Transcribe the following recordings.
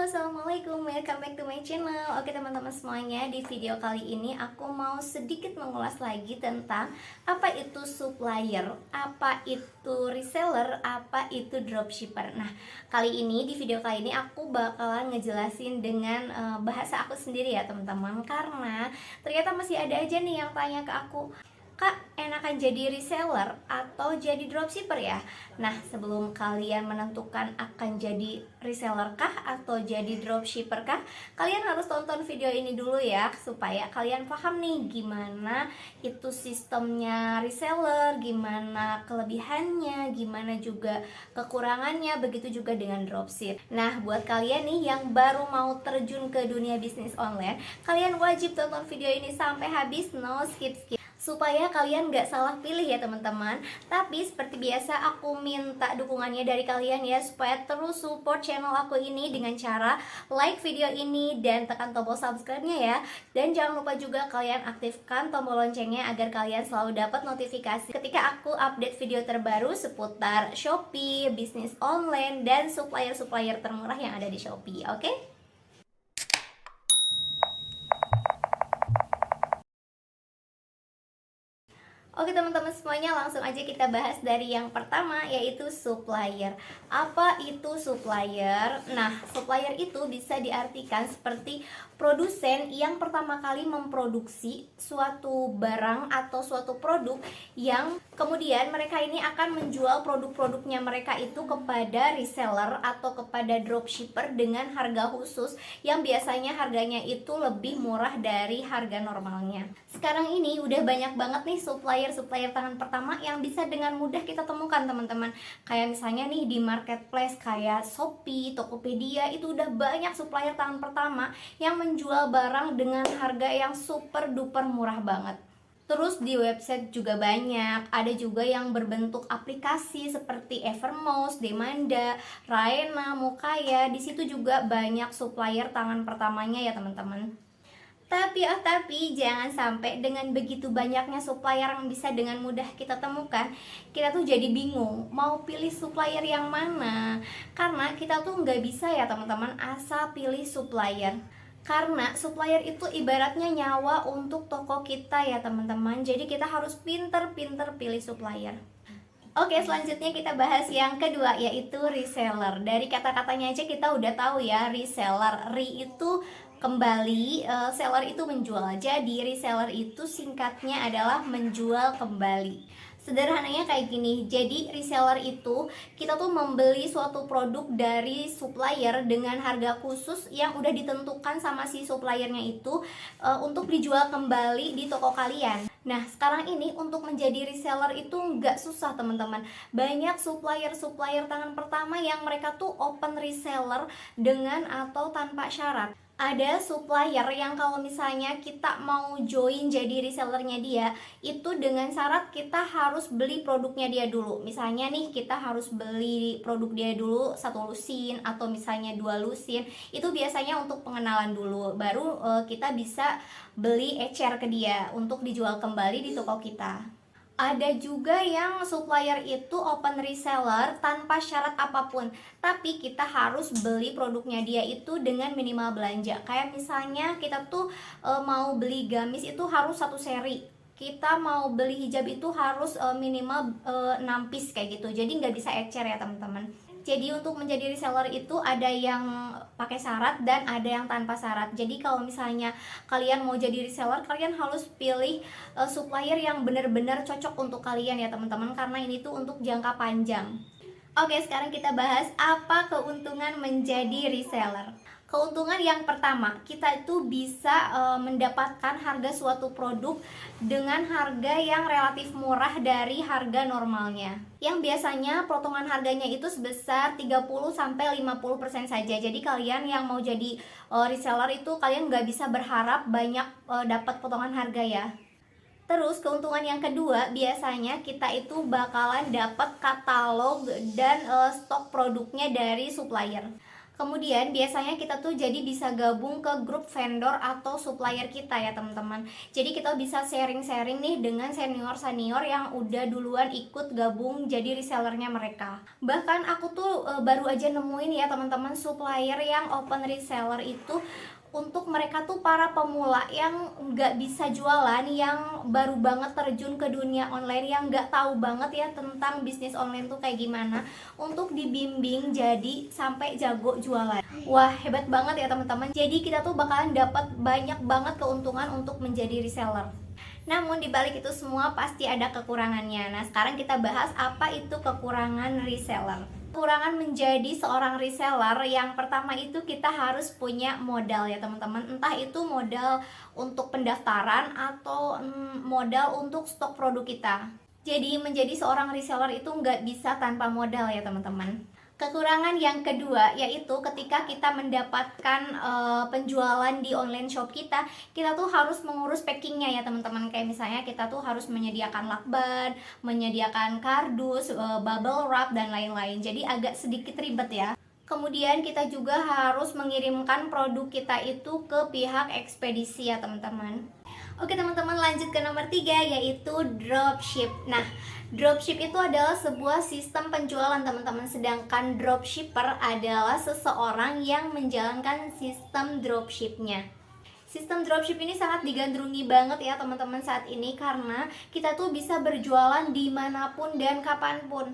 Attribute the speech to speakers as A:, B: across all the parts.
A: Assalamualaikum, welcome back to my channel. Oke teman-teman semuanya, di video kali ini aku mau sedikit mengulas lagi tentang apa itu supplier, apa itu reseller, apa itu dropshipper. Nah, kali ini di video kali ini aku bakalan ngejelasin dengan bahasa aku sendiri ya teman-teman. Karena ternyata masih ada aja nih yang tanya ke aku, Kak, enakan jadi reseller atau jadi dropshipper ya? Nah, sebelum kalian menentukan akan jadi reseller kah atau jadi dropshipper kah, kalian harus tonton video ini dulu ya, supaya kalian paham nih gimana itu sistemnya reseller, gimana kelebihannya, gimana juga kekurangannya, begitu juga dengan dropship. Nah, buat kalian nih yang baru mau terjun ke dunia bisnis online, kalian wajib tonton video ini sampai habis, no skip-skip, supaya kalian gak salah pilih ya teman-teman. Tapi seperti biasa aku minta dukungannya dari kalian ya, supaya terus support channel aku ini dengan cara like video ini dan tekan tombol subscribe-nya ya. Dan jangan lupa juga kalian aktifkan tombol loncengnya agar kalian selalu dapat notifikasi ketika aku update video terbaru seputar Shopee, bisnis online, dan supplier-supplier termurah yang ada di Shopee. Oke? Oke teman-teman semuanya, langsung aja kita bahas dari yang pertama, yaitu supplier. Apa itu supplier? Nah, supplier itu bisa diartikan seperti produsen yang pertama kali memproduksi suatu barang atau suatu produk yang kemudian mereka ini akan menjual produk-produknya mereka itu kepada reseller atau kepada dropshipper dengan harga khusus yang biasanya harganya itu lebih murah dari harga normalnya. Sekarang ini udah banyak banget nih supplier tangan pertama yang bisa dengan mudah kita temukan teman-teman. Kayak misalnya nih di marketplace kayak Shopee, Tokopedia, itu udah banyak supplier tangan pertama yang menjual barang dengan harga yang super duper murah banget. Terus di website juga banyak, ada juga yang berbentuk aplikasi seperti Evermost, Demanda, Raena, Mukaya. Di situ juga banyak supplier tangan pertamanya ya teman-teman. Tapi jangan sampai dengan begitu banyaknya supplier yang bisa dengan mudah kita temukan, kita tuh jadi bingung mau pilih supplier yang mana. Karena kita tuh nggak bisa ya teman-teman asal pilih supplier. Karena supplier itu ibaratnya nyawa untuk toko kita ya teman-teman. Jadi kita harus pinter-pinter pilih supplier. Oke, selanjutnya kita bahas yang kedua, yaitu reseller. Dari kata-katanya aja kita udah tahu ya, reseller. Re itu kembali, seller itu menjual. Jadi reseller itu singkatnya adalah menjual kembali. Sederhananya kayak gini, jadi reseller itu kita tuh membeli suatu produk dari supplier dengan harga khusus yang udah ditentukan sama si suppliernya itu, untuk dijual kembali di toko kalian. Nah, sekarang ini untuk menjadi reseller itu nggak susah teman-teman. Banyak supplier tangan pertama yang mereka tuh open reseller dengan atau tanpa syarat. Ada supplier yang kalau misalnya kita mau join jadi resellernya dia, itu dengan syarat kita harus beli produknya dia dulu. Misalnya nih kita harus beli produk dia dulu 1 lusin atau misalnya 2 lusin. Itu biasanya untuk pengenalan dulu, baru kita bisa beli ecer ke dia untuk dijual kembali di toko kita. Ada juga yang supplier itu open reseller tanpa syarat apapun, tapi kita harus beli produknya dia itu dengan minimal belanja. Kayak misalnya kita tuh mau beli gamis itu harus 1 seri, kita mau beli hijab itu harus minimal 6 piece kayak gitu. Jadi nggak bisa ecer ya teman-teman. Jadi untuk menjadi reseller itu ada yang pakai syarat dan ada yang tanpa syarat. Jadi kalau misalnya kalian mau jadi reseller, kalian harus pilih supplier yang benar-benar cocok untuk kalian ya teman-teman, karena ini tuh untuk jangka panjang. Oke, sekarang kita bahas apa keuntungan menjadi reseller. Keuntungan yang pertama, kita itu bisa mendapatkan harga suatu produk dengan harga yang relatif murah dari harga normalnya. Yang biasanya potongan harganya itu sebesar 30-50% saja. Jadi kalian yang mau jadi reseller itu kalian nggak bisa berharap banyak dapat potongan harga ya. Terus keuntungan yang kedua, biasanya kita itu bakalan dapat katalog dan stok produknya dari supplier. Kemudian biasanya kita tuh jadi bisa gabung ke grup vendor atau supplier kita ya teman-teman. Jadi kita bisa sharing-sharing nih dengan senior-senior yang udah duluan ikut gabung jadi resellernya mereka. Bahkan aku tuh baru aja nemuin ya teman-teman, supplier yang open reseller itu untuk mereka tuh para pemula yang nggak bisa jualan, yang baru banget terjun ke dunia online, yang nggak tahu banget ya tentang bisnis online tuh kayak gimana, untuk dibimbing jadi sampai jago jualan. Wah, hebat banget ya teman-teman. Jadi kita tuh bakalan dapat banyak banget keuntungan untuk menjadi reseller. Namun dibalik itu semua pasti ada kekurangannya. Nah, sekarang kita bahas apa itu kekurangan reseller. Kekurangan menjadi seorang reseller, yang pertama itu kita harus punya modal ya teman-teman. Entah itu modal untuk pendaftaran atau modal untuk stok produk kita. Jadi menjadi seorang reseller itu nggak bisa tanpa modal ya teman-teman. Kekurangan yang kedua yaitu ketika kita mendapatkan penjualan di online shop kita, kita tuh harus mengurus packingnya ya teman-teman. Kayak misalnya kita tuh harus menyediakan lakban, menyediakan kardus, bubble wrap dan lain-lain. Jadi agak sedikit ribet ya. Kemudian kita juga harus mengirimkan produk kita itu ke pihak ekspedisi ya teman-teman. Oke teman-teman, lanjut ke nomor 3 yaitu dropship. Nah, dropship itu adalah sebuah sistem penjualan teman-teman. Sedangkan dropshipper adalah seseorang yang menjalankan sistem dropshipnya. Sistem dropship ini sangat digandrungi banget ya teman-teman saat ini, karena kita tuh bisa berjualan dimanapun dan kapanpun.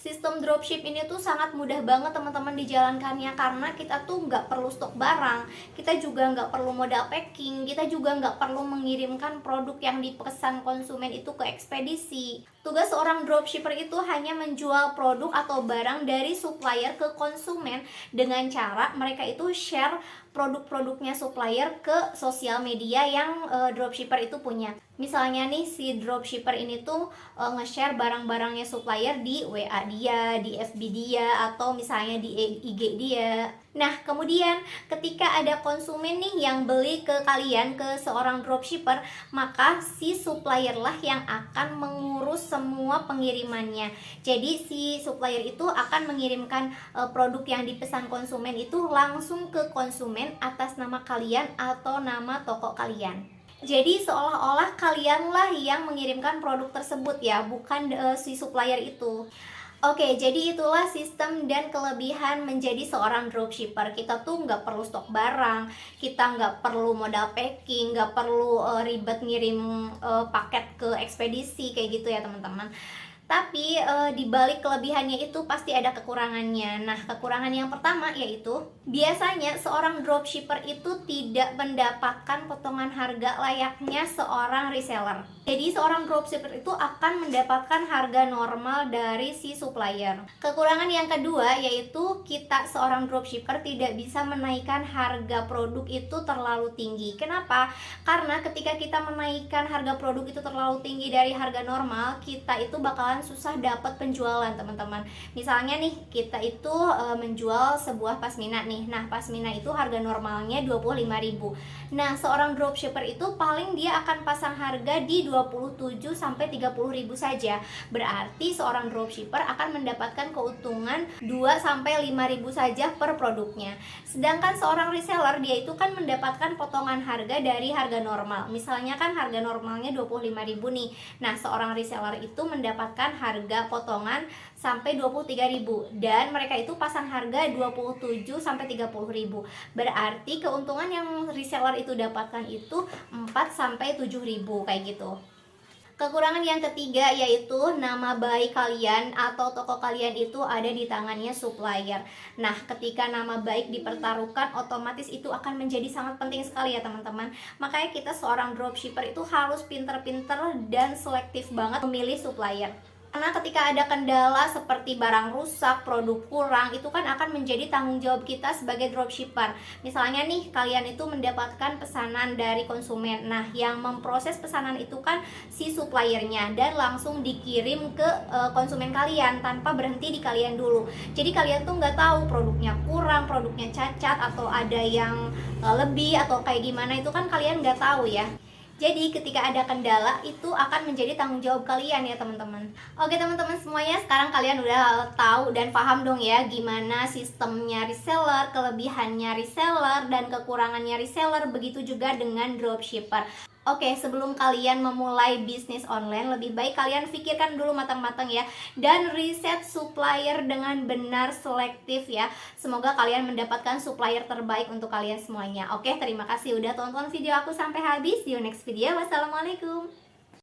A: Sistem dropship ini tuh sangat mudah banget teman-teman dijalankannya, karena kita tuh nggak perlu stok barang, kita juga nggak perlu modal packing, kita juga nggak perlu mengirimkan produk yang dipesan konsumen itu ke ekspedisi. Tugas seorang dropshipper itu hanya menjual produk atau barang dari supplier ke konsumen dengan cara mereka itu share produk-produknya supplier ke sosial media yang dropshipper itu punya. Misalnya nih, si dropshipper ini tuh nge-share barang-barangnya supplier di WA dia, di FB dia, atau misalnya di IG dia. Nah, kemudian ketika ada konsumen nih yang beli ke kalian, ke seorang dropshipper, maka si supplier lah yang akan mengurus semua pengirimannya. Jadi si supplier itu akan mengirimkan produk yang dipesan konsumen itu langsung ke konsumen atas nama kalian atau nama toko kalian. Jadi seolah-olah kalianlah yang mengirimkan produk tersebut ya, bukan si supplier itu. Oke, jadi itulah sistem dan kelebihan menjadi seorang dropshipper. Kita tuh nggak perlu stok barang, kita nggak perlu modal packing, nggak perlu ribet ngirim paket ke ekspedisi kayak gitu ya teman-teman. Tapi di balik kelebihannya itu pasti ada kekurangannya. Nah, kekurangan yang pertama yaitu biasanya seorang dropshipper itu tidak mendapatkan potongan harga layaknya seorang reseller. Jadi seorang dropshipper itu akan mendapatkan harga normal dari si supplier. Kekurangan yang kedua yaitu kita seorang dropshipper tidak bisa menaikkan harga produk itu terlalu tinggi. Kenapa? Karena ketika kita menaikkan harga produk itu terlalu tinggi dari harga normal, kita itu bakalan susah dapat penjualan teman-teman. Misalnya nih, kita itu menjual sebuah pasmina nih. Nah, pasmina itu harga normalnya 25.000. Nah, seorang dropshipper itu paling dia akan pasang harga di 27 sampai 30.000 saja. Berarti seorang dropshipper akan mendapatkan keuntungan 2 sampai 5.000 saja per produknya. Sedangkan seorang reseller dia itu kan mendapatkan potongan harga dari harga normal. Misalnya kan harga normalnya 25.000 nih. Nah, seorang reseller itu mendapatkan harga potongan sampai 23.000 dan mereka itu pasang harga 27 sampai 30.000. Berarti keuntungan yang reseller itu dapatkan itu 4 sampai 7.000 kayak gitu. Kekurangan yang ketiga yaitu nama baik kalian atau toko kalian itu ada di tangannya supplier. Nah, ketika nama baik dipertaruhkan, otomatis itu akan menjadi sangat penting sekali ya teman-teman. Makanya kita seorang dropshipper itu harus pinter-pinter dan selektif banget memilih supplier. Karena ketika ada kendala seperti barang rusak, produk kurang, itu kan akan menjadi tanggung jawab kita sebagai dropshipper. Misalnya nih, kalian itu mendapatkan pesanan dari konsumen. Nah, yang memproses pesanan itu kan si suppliernya dan langsung dikirim ke konsumen kalian tanpa berhenti di kalian dulu. Jadi kalian tuh nggak tahu produknya kurang, produknya cacat, atau ada yang lebih atau kayak gimana, itu kan kalian nggak tahu ya. Jadi ketika ada kendala itu akan menjadi tanggung jawab kalian ya teman-teman. Oke teman-teman semuanya, sekarang kalian udah tahu dan paham dong ya gimana sistemnya reseller, kelebihannya reseller, dan kekurangannya reseller. Begitu juga dengan dropshipper. Oke, sebelum kalian memulai bisnis online, lebih baik kalian pikirkan dulu matang-matang ya, dan riset supplier dengan benar, selektif ya. Semoga kalian mendapatkan supplier terbaik untuk kalian semuanya. Oke, terima kasih udah tonton video aku sampai habis. See you next video. Wassalamualaikum.